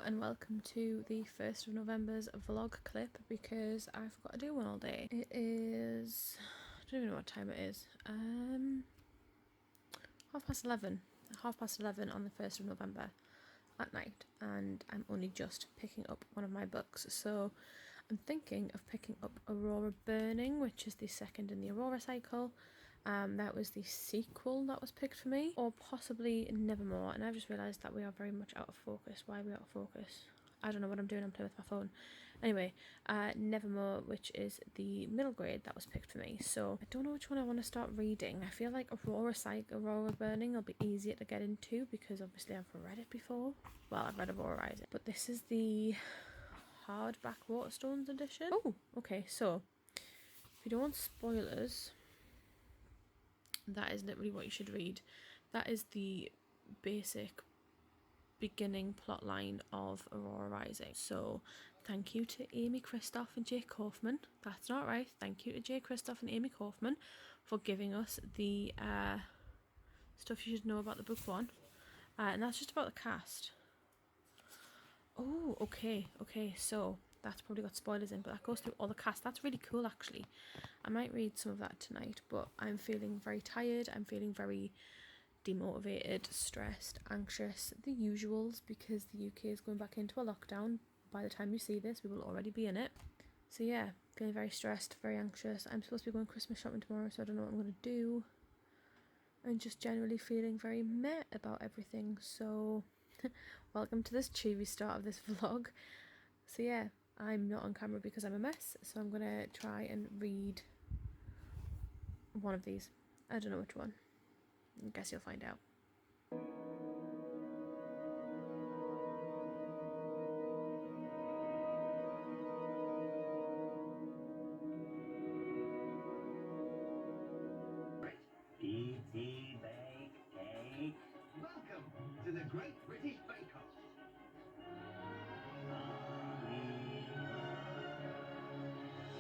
and welcome to the 1st of November's vlog clip because I forgot to do one all day. It is, I don't even know what time it is, 11:30. 11:30 on the 1st of November at night, and I'm only just picking up one of my books. So I'm thinking of picking up Aurora Burning, which is the second in the Aurora cycle. That was the sequel that was picked for me, or possibly Nevermore, and I've just realised that we are very much out of focus. Why are we out of focus? I don't know what I'm doing, I'm playing with my phone. Anyway, Nevermore, which is the middle grade that was picked for me, so I don't know which one I want to start reading. I feel like Aurora Burning will be easier to get into because obviously I've read it before. Well, I've read Aurora Rising, but this is the hardback Waterstones edition. Oh, okay, so if you don't want spoilers, that is literally what you should read. That is the basic beginning plot line of Aurora Rising. So thank you to Amy Kristoff and Jake Kaufman. That's not right. Thank you to Jake Kristoff and Amy Kaufman for giving us the stuff you should know about the book one. And that's just about the cast. Oh, okay, so that's probably got spoilers in, but that goes through all the cast. That's really cool, actually. I might read some of that tonight, but I'm feeling very tired. I'm feeling very demotivated, stressed, anxious, the usuals, because the UK is going back into a lockdown. By the time you see this, we will already be in it. So yeah, feeling very stressed, very anxious. I'm supposed to be going Christmas shopping tomorrow, so I don't know what I'm going to do. And just generally feeling very meh about everything, so welcome to this cheery start of this vlog. So yeah, I'm not on camera because I'm a mess, so I'm gonna try and read one of these. I don't know which one. I guess you'll find out. Easy bake cake. Welcome to the Great British Bake Off.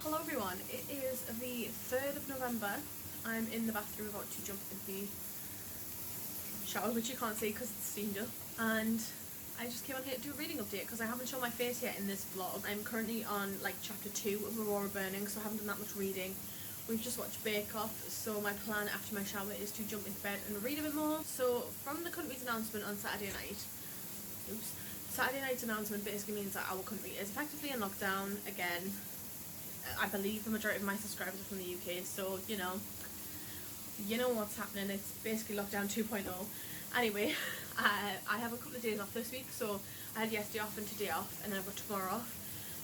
Hello everyone, it is the 3rd of November. I'm in the bathroom about to jump in the shower, which you can't see because it's steamed up, and I just came on here to do a reading update because I haven't shown my face yet in this vlog. I'm currently on like chapter 2 of Aurora Burning, so I haven't done that much reading. We've just watched Bake Off, so my plan after my shower is to jump into bed and read a bit more. So from the country's announcement on Saturday night, Saturday night's announcement basically means that our country is effectively in lockdown again. I believe the majority of my subscribers are from the UK, so you know what's happening. It's basically lockdown 2.0. Anyway, I have a couple of days off this week, so I had yesterday off and today off, and then I've got tomorrow off.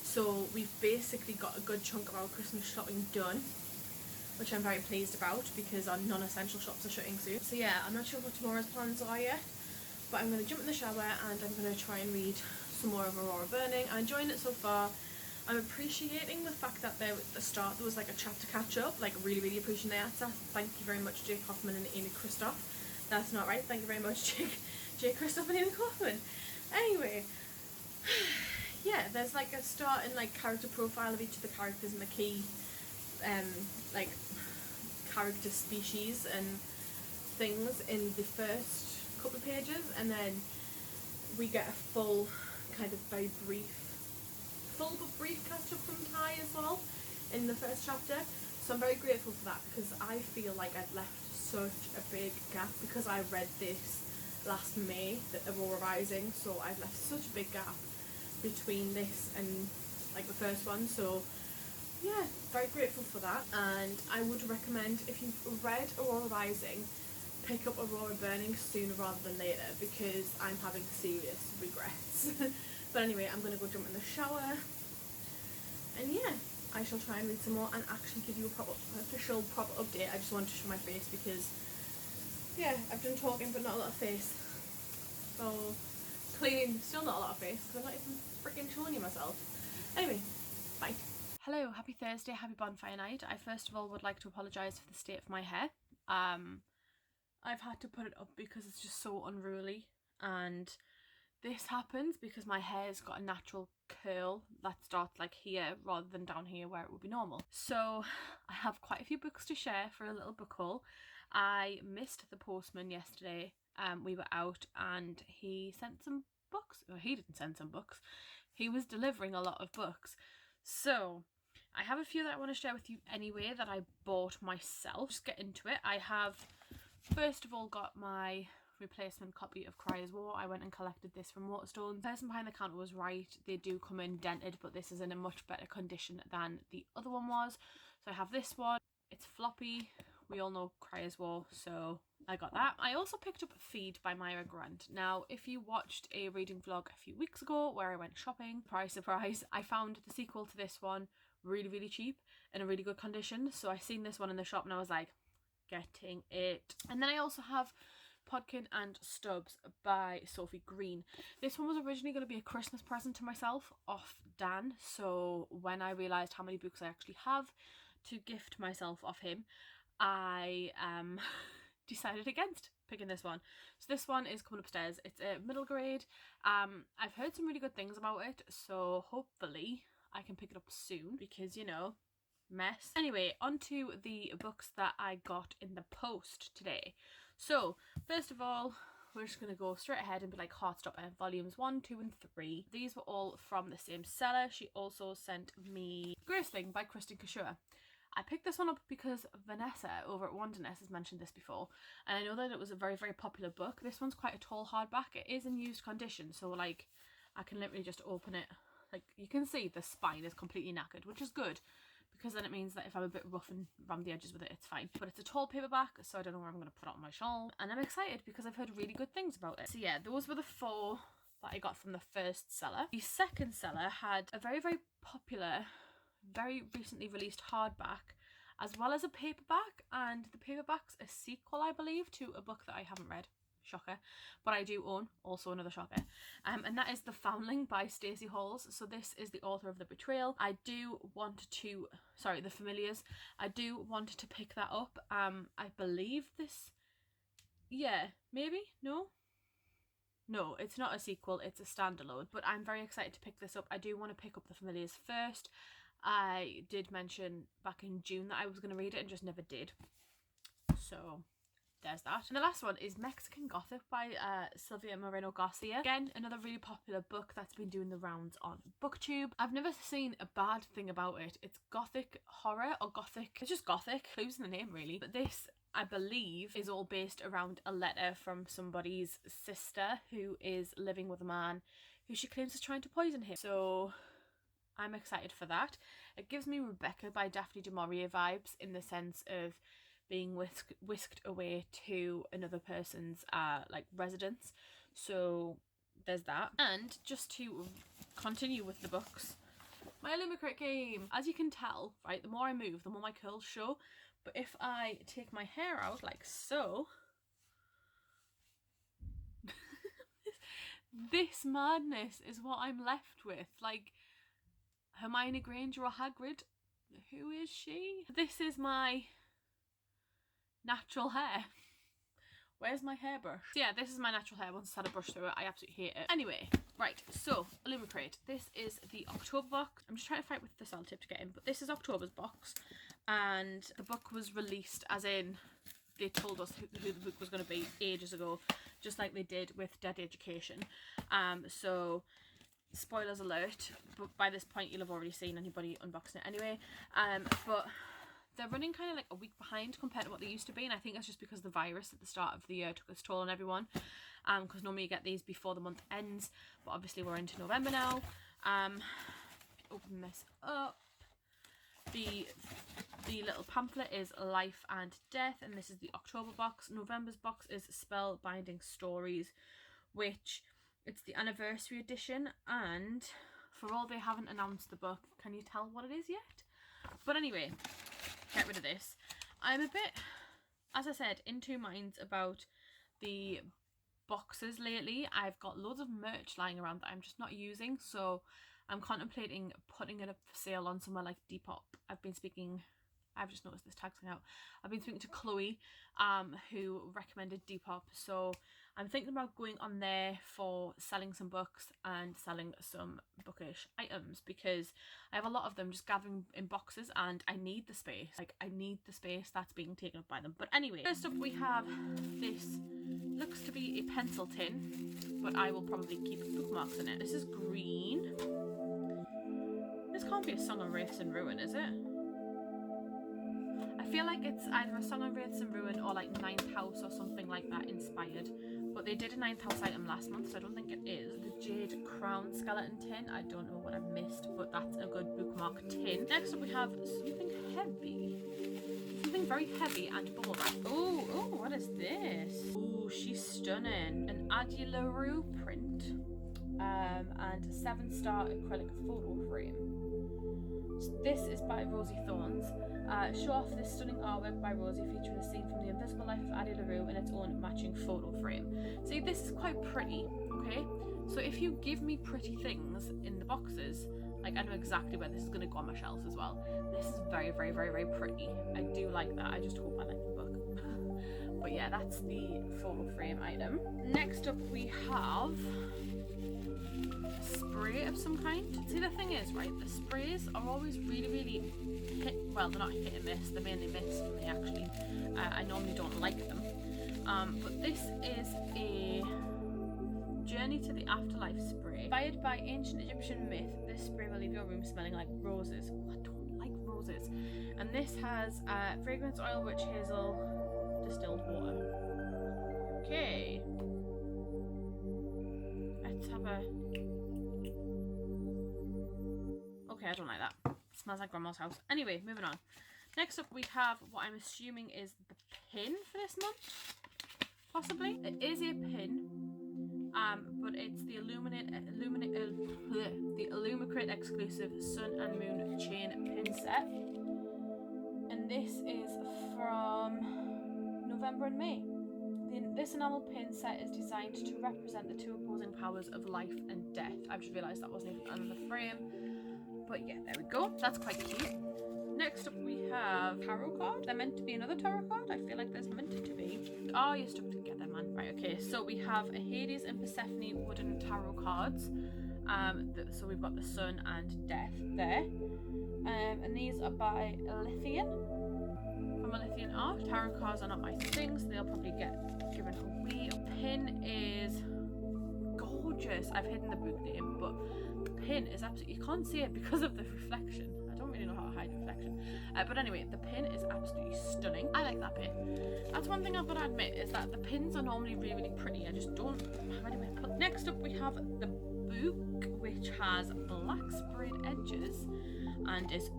So we've basically got a good chunk of our Christmas shopping done, which I'm very pleased about because our non-essential shops are shutting soon. So yeah, I'm not sure what tomorrow's plans are yet, but I'm going to jump in the shower and I'm going to try and read some more of Aurora Burning. I'm enjoying it so far. I'm appreciating the fact that there at the start there was like a chapter catch up, like really appreciating that. Thank you very much Jake Kaufman and Amy Kristoff. That's not right, thank you very much Jake Kristoff and Amy Kaufman. Anyway, yeah, there's like a start and like character profile of each of the characters and the key like character species and things in the first couple of pages, and then we get a full kind of very brief catch up from Ty as well in the first chapter. So I'm very grateful for that because I feel like I've left such a big gap because I read this last May, the Aurora Rising, so I've left such a big gap between this and like the first one. So yeah, very grateful for that, and I would recommend, if you've read Aurora Rising, pick up Aurora Burning sooner rather than later because I'm having serious regrets. But anyway, I'm going to go jump in the shower, and yeah, I shall try and read some more and actually give you a proper update. I just wanted to show my face because yeah, I've done talking but not a lot of face. So clearly still not a lot of face because I'm not even freaking showing you myself. Anyway, bye. Hello, happy Thursday, happy bonfire night. I first of all would like to apologise for the state of my hair. I've had to put it up because it's just so unruly, and this happens because my hair's got a natural curl that starts like here rather than down here where it would be normal. So I have quite a few books to share for a little book haul. I missed the postman yesterday. We were out and he sent some books. Or he didn't send some books. He was delivering a lot of books. So I have a few that I want to share with you anyway that I bought myself. Just get into it. I have first of all got my replacement copy of Cry as War. I went and collected this from Waterstone. The person behind the counter was right. They do come in dented, but this is in a much better condition than the other one was. So I have this one. It's floppy. We all know Cry as War, so I got that. I also picked up Feed by Myra Grant. Now, if you watched a reading vlog a few weeks ago where I went shopping, surprise, surprise, I found the sequel to this one really, really cheap in a really good condition. So I seen this one in the shop and I was like, getting it. And then I also have Podkin and Stubbs by Sophie Green. This one was originally going to be a Christmas present to myself off Dan. So when I realised how many books I actually have to gift myself off him, I decided against picking this one. So this one is coming upstairs. It's a middle grade. I've heard some really good things about it, so hopefully I can pick it up soon because, you know, mess. Anyway, on to the books that I got in the post today. So first of all, we're just going to go straight ahead and be like Heartstopper volumes 1, 2 and 3. These were all from the same seller. She also sent me Graceling by Kristen Kashua. I picked this one up because Vanessa over at Wanderness has mentioned this before, and I know that it was a very, very popular book. This one's quite a tall hardback. It is in used condition, so like I can literally just open it. Like you can see the spine is completely knackered, which is good because then it means that if I'm a bit rough and around the edges with it, it's fine. But it's a tall paperback, so I don't know where I'm going to put it on my shelf, and I'm excited because I've heard really good things about it. So yeah, those were the 4 that I got from the first seller. The second seller had a very, very popular, very recently released hardback as well as a paperback, and the paperback's a sequel, I believe, to a book that I haven't read. Shocker. But I do own, also another shocker, and that is The Foundling by Stacey Halls. So this is the author of The Betrayal. I do want to, sorry, The Familiars. I do want to pick that up. I believe this, yeah, maybe, no, it's not a sequel, it's a standalone, but I'm very excited to pick this up. I do want to pick up The Familiars first. I did mention back in June that I was going to read it and just never did. So there's that. And the last one is Mexican Gothic by Sylvia Moreno Garcia. Again, another really popular book that's been doing the rounds on BookTube. I've never seen a bad thing about it. It's gothic horror or gothic. It's just gothic. Losing the name really. But this, I believe, is all based around a letter from somebody's sister who is living with a man who she claims is trying to poison him. So I'm excited for that. It gives me Rebecca by Daphne du Maurier vibes in the sense of being whisked away to another person's like residence. So there's that. And just to continue with the books, my Illumicrate game. As you can tell, right, the more I move, the more my curls show. But if I take my hair out like so, this madness is what I'm left with. Like Hermione Granger or Hagrid, who is she? This is my natural hair. Where's my hairbrush? So yeah, this is my natural hair. Once I had a brush through it, I absolutely hate it. Anyway, right, so Illumicrate. This is the October box. I'm just trying to fight with the sellotape to get in, but this is October's box, and the book was released, as in they told us who the book was going to be ages ago, just like they did with Dead Education. So spoilers alert, but by this point you'll have already seen anybody unboxing it anyway. But they're running kind of like a week behind compared to what they used to be, and I think that's just because the virus at the start of the year took its toll on everyone, because normally you get these before the month ends, but obviously we're into November now. Open this up. The little pamphlet is Life and Death, and this is the October box. November's box is Spellbinding Stories, which it's the anniversary edition, and for all they haven't announced the book, can you tell what it is yet? But anyway, get rid of this. I'm a bit, as I said, in two minds about the boxes lately. I've got loads of merch lying around that I'm just not using, so I'm contemplating putting it up for sale on somewhere like Depop. I've been speaking I've just noticed this tag's coming out. I've been speaking to Chloe, who recommended Depop. So I'm thinking about going on there for selling some books and selling some bookish items, because I have a lot of them just gathering in boxes and I need the space. Like, I need the space that's being taken up by them. But anyway, first up we have this, looks to be a pencil tin, but I will probably keep bookmarks in it. This is green. This can't be a Song of Wraiths and Ruin, is it? I feel like it's either a Song of Wraiths and Ruin or like Ninth House or something like that inspired. But they did a Ninth House item last month, so I don't think it is. The Jade Crown Skeleton Tin. I don't know what I missed, but that's a good bookmark tin. Next up we have something heavy. Something very heavy and bubble wrap. Oh, what is this? Oh, she's stunning. An Aurora print. And a 7-star acrylic photo frame. So this is by Rosie Thorns. Show off this stunning artwork by Rosie featuring a scene from The Invisible Life of Addie LaRue in its own matching photo frame. See, this is quite pretty, okay? So if you give me pretty things in the boxes, like I know exactly where this is going to go on my shelves as well. This is very, very, very, very pretty. I do like that. I just hope I like the book. But yeah, that's the photo frame item. Next up we have spray of some kind. See, the thing is, right, the sprays are always really, really well, they're not hit and miss, they're mainly miss for me actually. I normally don't like them. But this is a Journey to the Afterlife spray. Inspired by ancient Egyptian myth, this spray will leave your room smelling like roses. Oh, I don't like roses. And this has fragrance oil, witch hazel, distilled water. Okay. Let's have a... Okay, I don't like that. It smells like grandma's house. Anyway, moving on. Next up we have what I'm assuming is the pin for this month. Possibly. It is a pin. But it's the Illumicrate exclusive Sun and Moon chain pin set. And this is from November and May. This enamel pin set is designed to represent the two opposing powers of life and death. I've just realised that wasn't even under the frame. But yeah, there we go. That's quite cute. Next up we have tarot card. They're meant to be another tarot card. I feel like there's meant to be. Oh, you're stuck together, man. Right, okay. So we have a Hades and Persephone wooden tarot cards. So we've got the sun and death there. And these are by Lithian. From Lithian Art. Tarot cards are not my thing, so they'll probably get given away. The pin is gorgeous. I've hidden the book name, but the pin is absolutely, you can't see it because of the reflection. I don't really know how to hide reflection. But anyway, the pin is absolutely stunning. I like that pin. That's one thing I've got to admit, is that the pins are normally really, really pretty. I just don't have anywhere to put. Next up we have the book, which has black sprayed edges and is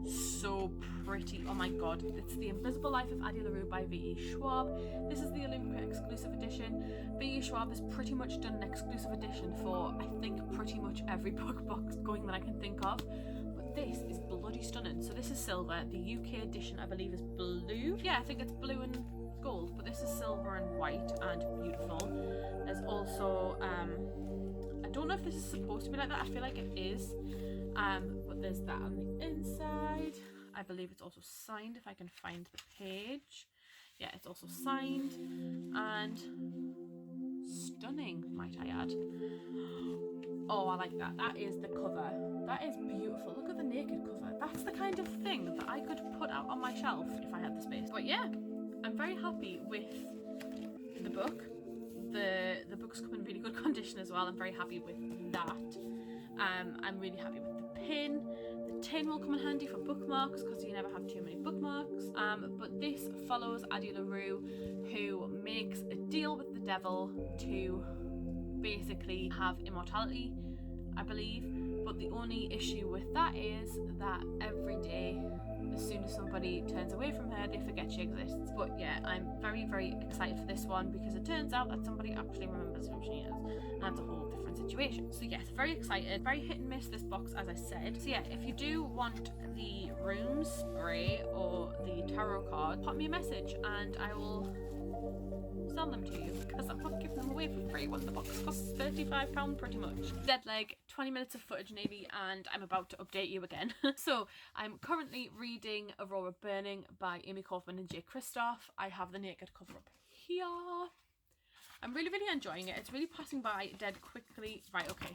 so pretty. Oh my god, it's The Invisible Life of Addie LaRue by V.E. Schwab. This is the Illumicrate exclusive edition. V.E. Schwab has pretty much done an exclusive edition for, I think, pretty much every book box going that I can think of. But this is bloody stunning. So this is silver. The UK edition, I believe, is blue. Yeah, I think it's blue and gold, but this is silver and white and beautiful. There's also, I don't know if this is supposed to be like that. I feel like it is. But there's that on the inside. I believe it's also signed, if I can find the page. Yeah, it's also signed and stunning, might I add. Oh, I like that. That is the cover. That is beautiful. Look at the naked cover. That's the kind of thing that I could put out on my shelf if I had the space. But yeah, I'm very happy with the book. The book's come in really good condition as well. I'm very happy with that. I'm really happy with the pin. The tin will come in handy for bookmarks because you never have too many bookmarks. But this follows Addie LaRue, who makes a deal with the devil to basically have immortality, I believe. But the only issue with that is that every day, as soon as somebody turns away from her, they forget she exists. But yeah, I'm very, very excited for this one because it turns out that somebody actually remembers who she is. And that's a whole different situation. So yes, very excited. Very hit and miss, this box, as I said. So yeah, if you do want the room spray or the tarot card, pop me a message and I will sell them to you, because I'm not giving them away for free when the box costs £35 pretty much. Did like 20 minutes of footage nearly, and I'm about to update you again. So I'm currently reading Aurora Burning by Amy Kaufman and Jay Kristoff. I have the naked cover up here. I'm really enjoying it. It's really passing by dead quickly. Right, okay.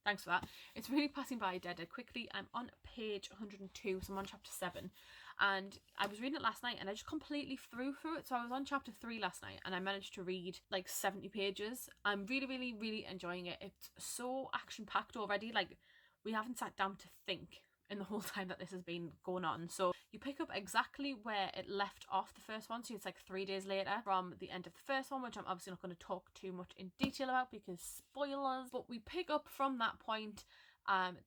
Thanks for that. It's really passing by dead quickly. I'm on page 102, so I'm on chapter 7. And I was reading it last night and I just completely threw through it. So I was on chapter 3 last night and I managed to read like 70 pages. I'm really enjoying it. It's so action-packed already. Like, we haven't sat down to think in the whole time that this has been going on. So you pick up exactly where it left off the first one. So it's like 3 days later from the end of the first one, which I'm obviously not going to talk too much in detail about because spoilers. But we pick up from that point.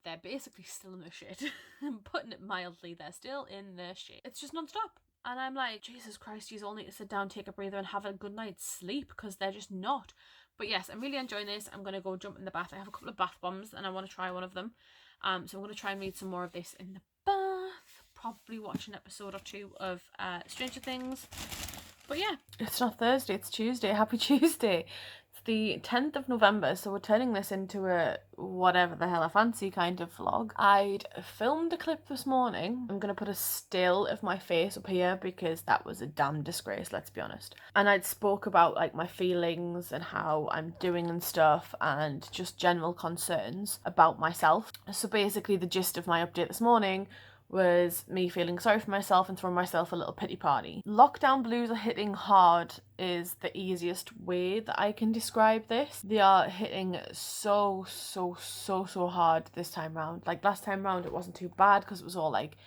They're basically still in the shit. I'm putting it mildly, they're still in the shit. It's just non-stop. And I'm like, Jesus Christ, you all need to sit down, take a breather and have a good night's sleep, because they're just not. But yes, I'm really enjoying this. I'm going to go jump in the bath. I have a couple of bath bombs and I want to try one of them. So I'm going to try and read some more of this in the bath. Probably watch an episode or 2 of Stranger Things. But yeah, it's not Thursday, it's Tuesday. Happy Tuesday. It's the 10th of November, so we're turning this into a whatever the hell I fancy kind of vlog. I'd filmed a clip this morning. I'm going to put a still of my face up here because that was a damn disgrace, let's be honest. And I'd spoke about like my feelings and how I'm doing and stuff and just general concerns about myself. So basically the gist of my update this morning was me feeling sorry for myself and throwing myself a little pity party. Lockdown blues are hitting hard is the easiest way that I can describe this. They are hitting so hard this time round. Like last time round it wasn't too bad because it was all like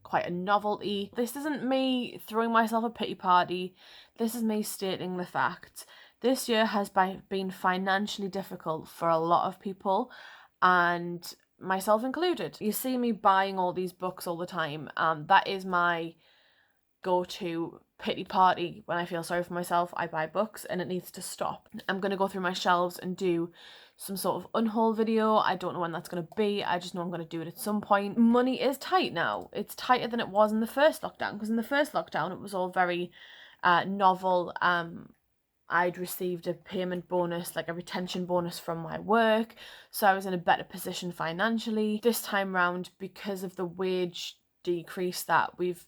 quite a novelty. This isn't me throwing myself a pity party. This is me stating the facts. This year has been financially difficult for a lot of people, and myself included. You see me buying all these books all the time. That is my go-to pity party. When I feel sorry for myself, I buy books and it needs to stop. I'm going to go through my shelves and do some sort of unhaul video. I don't know when that's going to be. I just know I'm going to do it at some point. Money is tight now. It's tighter than it was in the first lockdown, because in the first lockdown it was all very novel. I'd received a payment bonus, like a retention bonus from my work, so I was in a better position financially. This time round, because of the wage decrease that we've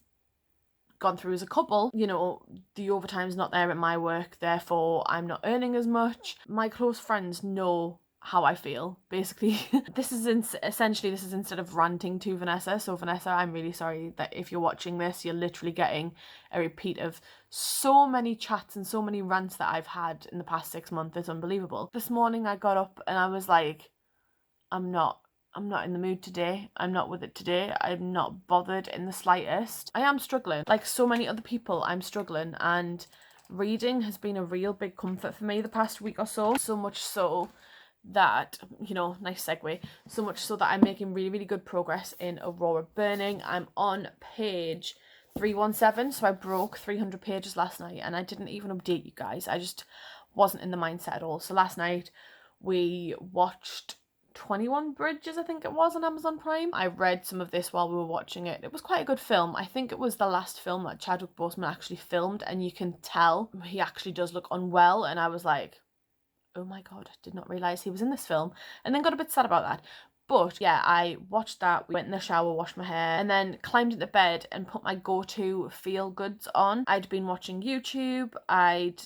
gone through as a couple, you know, the overtime's not there at my work, therefore I'm not earning as much. My close friends know how I feel, basically. This is instead of ranting to Vanessa. So Vanessa, I'm really sorry that if you're watching this, you're literally getting a repeat of so many chats and so many rants that I've had in the past 6 months. It's unbelievable. This morning I got up and I was like, I'm not in the mood today. I'm not with it today. I'm not bothered in the slightest. I am struggling. Like so many other people, I'm struggling, and reading has been a real big comfort for me the past week or so. So much so that, you know, nice segue, so much so that I'm making really good progress in Aurora Burning. I'm on page 317, so I broke 300 pages last night, and I didn't even update you guys. I just wasn't in the mindset at all. So last night we watched 21 Bridges, I think it was, on Amazon Prime. I read some of this while we were watching it. It was quite a good film. I think it was the last film that Chadwick Boseman actually filmed, and you can tell he actually does look unwell, and I was like, oh my god, I did not realise he was in this film, and then got a bit sad about that. But yeah, I watched that, we went in the shower, washed my hair, and then climbed into bed and put my go-to feel-goods on. I'd been watching YouTube, I'd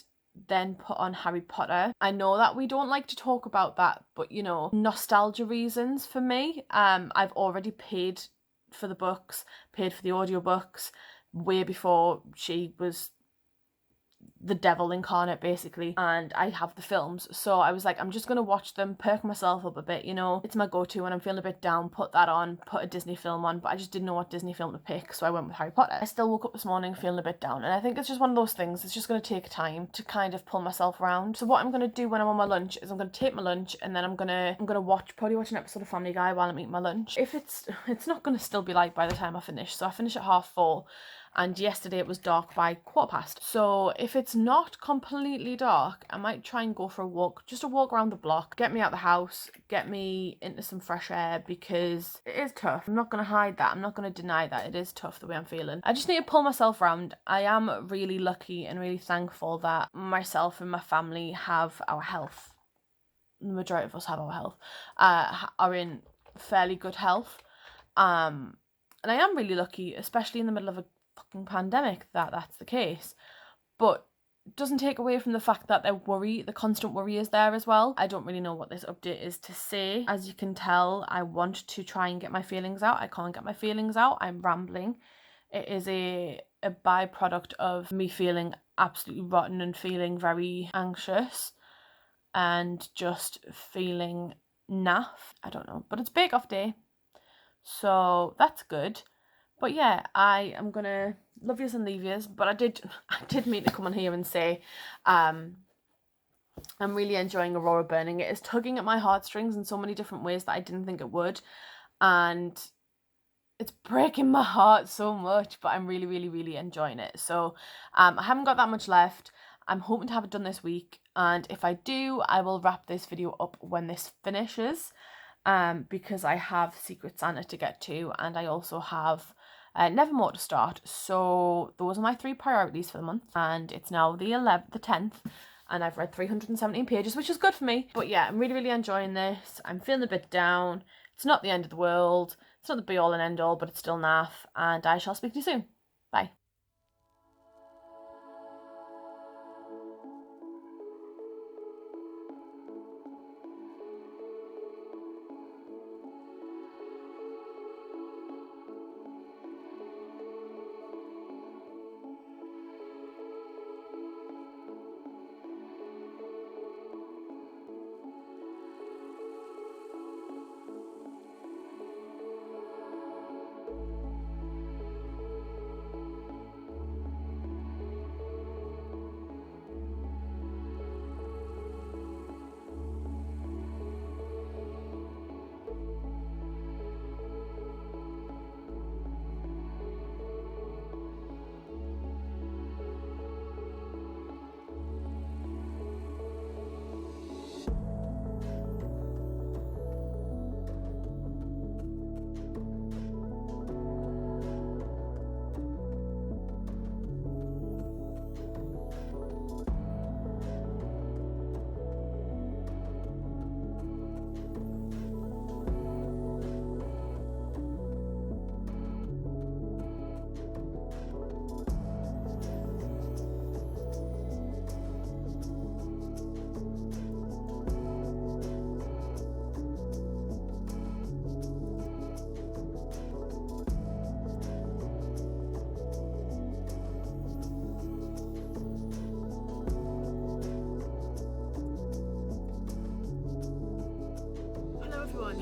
then put on Harry Potter. I know that we don't like to talk about that, but you know, nostalgia reasons for me. I've already paid for the books, paid for the audiobooks, way before she was the devil incarnate, basically, and I have the films, so I was like, I'm just gonna watch them, perk myself up a bit, you know, it's my go-to when I'm feeling a bit down, put that on, put a Disney film on, but I just didn't know what Disney film to pick, so I went with Harry Potter. I still woke up this morning feeling a bit down, and I think it's just one of those things, it's just gonna take time to kind of pull myself around. So what I'm gonna do when I'm on my lunch is I'm gonna take my lunch, and then I'm gonna probably watch an episode of Family Guy while I'm eating my lunch. If it's not gonna still be light by the time I finish, so I finish at 4:30, and yesterday it was dark by 4:15. So if it's it's not completely dark, I might try and go for a walk, just a walk around the block, get me out the house, get me into some fresh air, because it is tough. I'm not going to hide that. I'm not going to deny that. It is tough the way I'm feeling. I just need to pull myself around. I am really lucky and really thankful that myself and my family have our health. The majority of us have our health, are in fairly good health. And I am really lucky, especially in the middle of a fucking pandemic, that that's the case. But it doesn't take away from the fact that the constant worry is there as well. I don't really know what this update is to say. As you can tell, I want to try and get my feelings out. I can't get my feelings out. I'm rambling. It is a byproduct of me feeling absolutely rotten and feeling very anxious and just feeling naff. I don't know. But it's Bake Off Day, so that's good. But yeah, I am gonna love yous and leave yous. But I did mean to come on here and say, I'm really enjoying Aurora Burning. It is tugging at my heartstrings in so many different ways that I didn't think it would, and it's breaking my heart so much. But I'm really, really, really enjoying it. So, I haven't got that much left. I'm hoping to have it done this week, and if I do, I will wrap this video up when this finishes. Because I have Secret Santa to get to, and I also have Nevermore to start. So those are my 3 priorities for the month, and it's now the 10th, and I've read 317 pages, which is good for me. But yeah, I'm really, really enjoying this. I'm feeling a bit down. It's not the end of the world. It's not the be all and end all, but it's still naff, and I shall speak to you soon. Bye.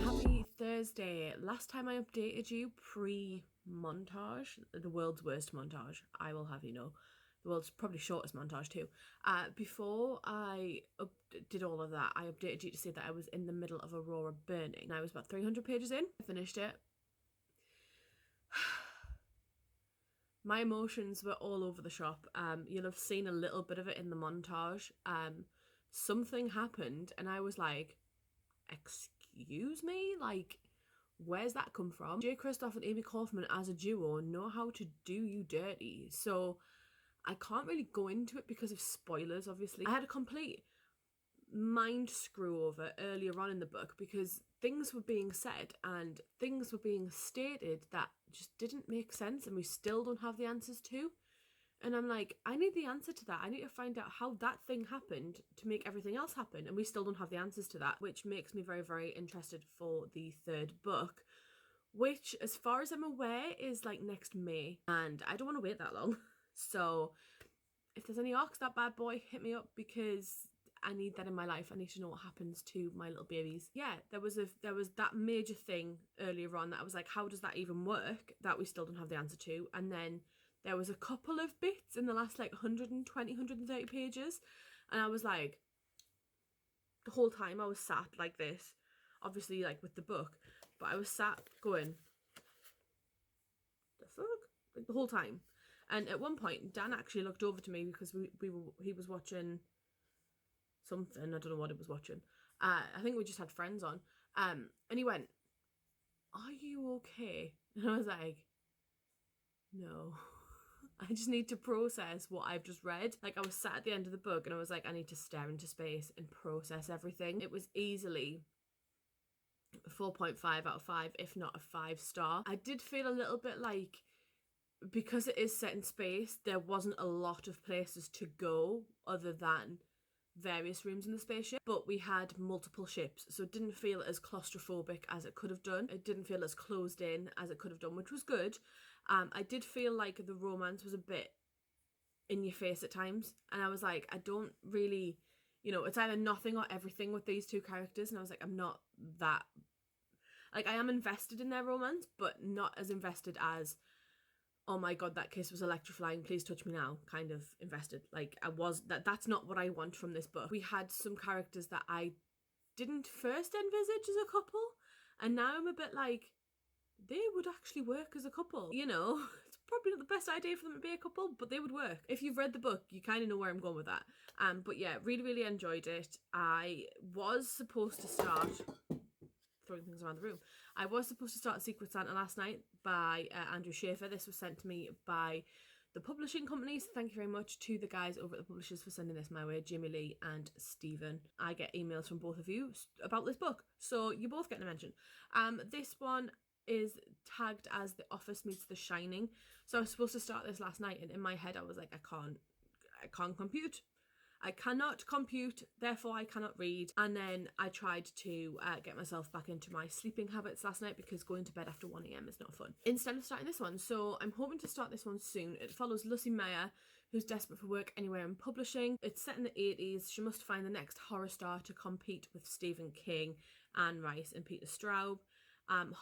Happy Thursday. Last time I updated you pre-montage, the world's worst montage, I will have you know. The world's probably shortest montage too. Before I did all of that, I updated you to say that I was in the middle of Aurora Burning. I was about 300 pages in. I finished it. My emotions were all over the shop. You'll have seen a little bit of it in the montage. Something happened and I was like, excuse me? Like, where's that come from? Jay Kristoff and Amy Kaufman as a duo know how to do you dirty. So I can't really go into it because of spoilers, obviously. I had a complete mind screw over earlier on in the book because things were being said and things were being stated that just didn't make sense and we still don't have the answers to. And I'm like, I need the answer to that. I need to find out how that thing happened to make everything else happen. And we still don't have the answers to that, which makes me very, very interested for the 3rd book, which, as far as I'm aware, is like next May. And I don't want to wait that long. So if there's any arcs that bad boy, hit me up because I need that in my life. I need to know what happens to my little babies. Yeah, there was that major thing earlier on that I was like, how does that even work? That we still don't have the answer to. And then there was a couple of bits in the last like 120, 130 pages. And I was like, the whole time I was sat like this, obviously like with the book, but I was sat going, the fuck? Like the whole time. And at one point, Dan actually looked over to me because he was watching something. I don't know what he was watching. I think we just had Friends on. And he went, "Are you okay?" And I was like, "No." I just need to process what I've just read. Like, I was sat at the end of the book and I was like, I need to stare into space and process everything. It was easily 4.5 out of 5, if not a 5-star. I did feel a little bit like, because it is set in space, there wasn't a lot of places to go other than various rooms in the spaceship, but we had multiple ships, so it didn't feel as claustrophobic as it could have done. It didn't feel as closed in as it could have done, which was good. I did feel like the romance was a bit in your face at times, and I was like, I don't really, you know, it's either nothing or everything with these two characters, and I was like, I'm not that, like, I am invested in their romance, but not as invested as, oh my god, that kiss was electrifying, please touch me now, kind of invested. Like, I was, that's not what I want from this book. We had some characters that I didn't first envisage as a couple, and now I'm a bit like, they would actually work as a couple, you know. It's probably not the best idea for them to be a couple, but they would work. If you've read the book, you kind of know where I'm going with that. But yeah, really enjoyed it. I was supposed to start throwing things around the room. I was supposed to start Secret Santa last night by Andrew Schaefer. This was sent to me by the publishing companies. Thank you very much to the guys over at the publishers for sending this my way, Jimmy Lee and Stephen. I get emails from both of you about this book, so you're both getting a mention. This one is tagged as The Office meets The Shining. So I was supposed to start this last night, and in my head I was like, I can't compute. I cannot compute, therefore I cannot read. And then I tried to get myself back into my sleeping habits last night, because going to bed after 1 a.m. is not fun, instead of starting this one. So I'm hoping to start this one soon. It follows Lucy Meyer, who's desperate for work anywhere in publishing. It's set in the 80s. She must find the next horror star to compete with Stephen King, Anne Rice and Peter Straub.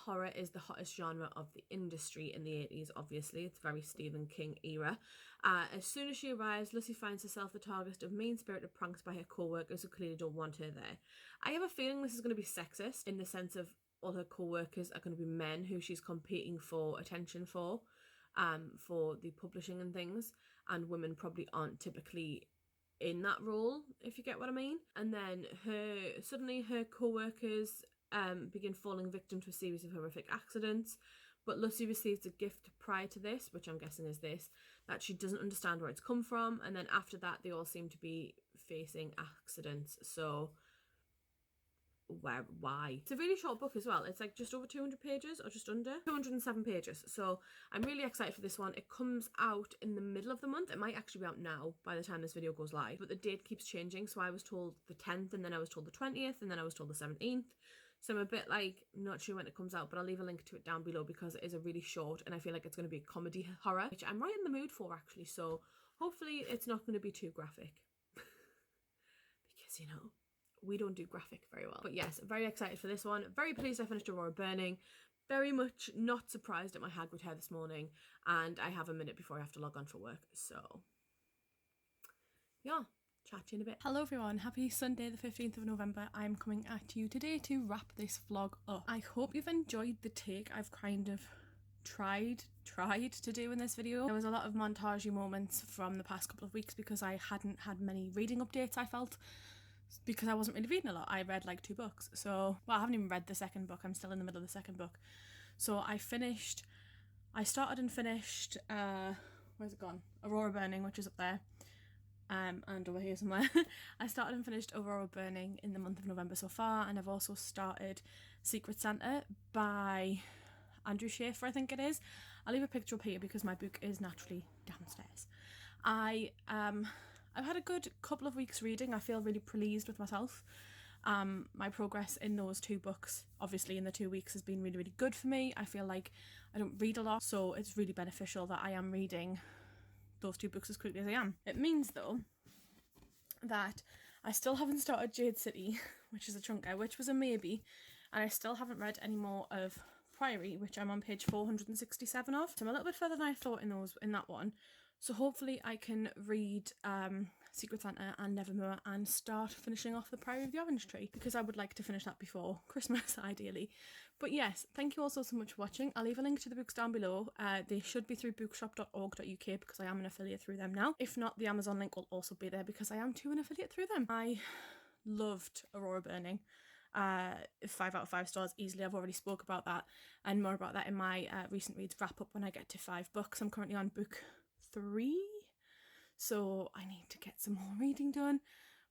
Horror is the hottest genre of the industry in the 80s, obviously. It's very Stephen King era. As soon as she arrives, Lucy finds herself the target of mean-spirited pranks by her co-workers who clearly don't want her there. I have a feeling this is going to be sexist, in the sense of all her co-workers are going to be men who she's competing for attention for the publishing and things, and women probably aren't typically in that role, if you get what I mean. And then suddenly her co-workers begin falling victim to a series of horrific accidents, but Lucy receives a gift prior to this, which I'm guessing is this, that she doesn't understand where it's come from, and then after that they all seem to be facing accidents. So why? It's a really short book as well. It's like just over 200 pages, or just under 207 pages. So I'm really excited for this one. It comes out in the middle of the month. It might actually be out now by the time this video goes live, but the date keeps changing. So I was told the 10th, and then I was told the 20th, and then I was told the 17th. So I'm a bit like, not sure when it comes out, but I'll leave a link to it down below, because it is a really short, and I feel like it's going to be a comedy horror, which I'm right in the mood for actually. So hopefully it's not going to be too graphic because, you know, we don't do graphic very well. But yes, very excited for this one. Very pleased I finished Aurora Burning. Very much not surprised at my Hagrid hair this morning, and I have a minute before I have to log on for work. So yeah, chat to you in a bit. Hello everyone, happy Sunday the 15th of November. I'm coming at you today to wrap this vlog up. I hope you've enjoyed the take I've kind of tried to do in this video. There was a lot of montagey moments from the past couple of weeks because I hadn't had many reading updates, I felt, because I wasn't really reading a lot. I read like 2 books. So, well, I haven't even read the second book. I'm still in the middle of the second book. So I started and finished, where's it gone? Aurora Burning, which is up there. And over here somewhere. I started and finished Aurora Burning in the month of November so far, and I've also started Secret Santa by Andrew Schaefer, I think it is. I'll leave a picture up here because my book is naturally downstairs. I've had a good couple of weeks reading. I feel really pleased with myself. My progress in those 2 books, obviously in the 2 weeks, has been really good for me. I feel like I don't read a lot, so it's really beneficial that I am reading those 2 books as quickly as I am. It means though that I still haven't started Jade City, which is a chunker, which was a maybe, and I still haven't read any more of Priory, which I'm on page 467 of. So I'm a little bit further than I thought in that one. So hopefully I can read Secret Santa and Nevermore and start finishing off the Priory of the Orange Tree, because I would like to finish that before Christmas, ideally. But yes, thank you all so much for watching. I'll leave a link to the books down below. They should be through bookshop.org.uk because I am an affiliate through them now. If not, the Amazon link will also be there because I am too an affiliate through them. I loved Aurora Burning. 5 out of 5 stars easily. I've already spoke about that and more about that in my recent reads wrap up when I get to 5 books. I'm currently on book 3, so I need to get some more reading done.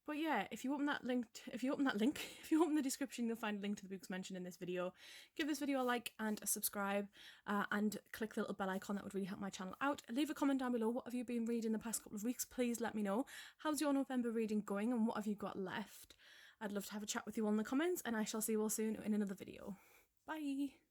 But yeah, if you open the description, you'll find a link to the books mentioned in this video. Give this video a like and a subscribe, and click the little bell icon. That would really help my channel out. Leave a comment down below. What have you been reading the past couple of weeks? Please let me know. How's your November reading going and what have you got left? I'd love to have a chat with you all in the comments, and I shall see you all soon in another video. Bye!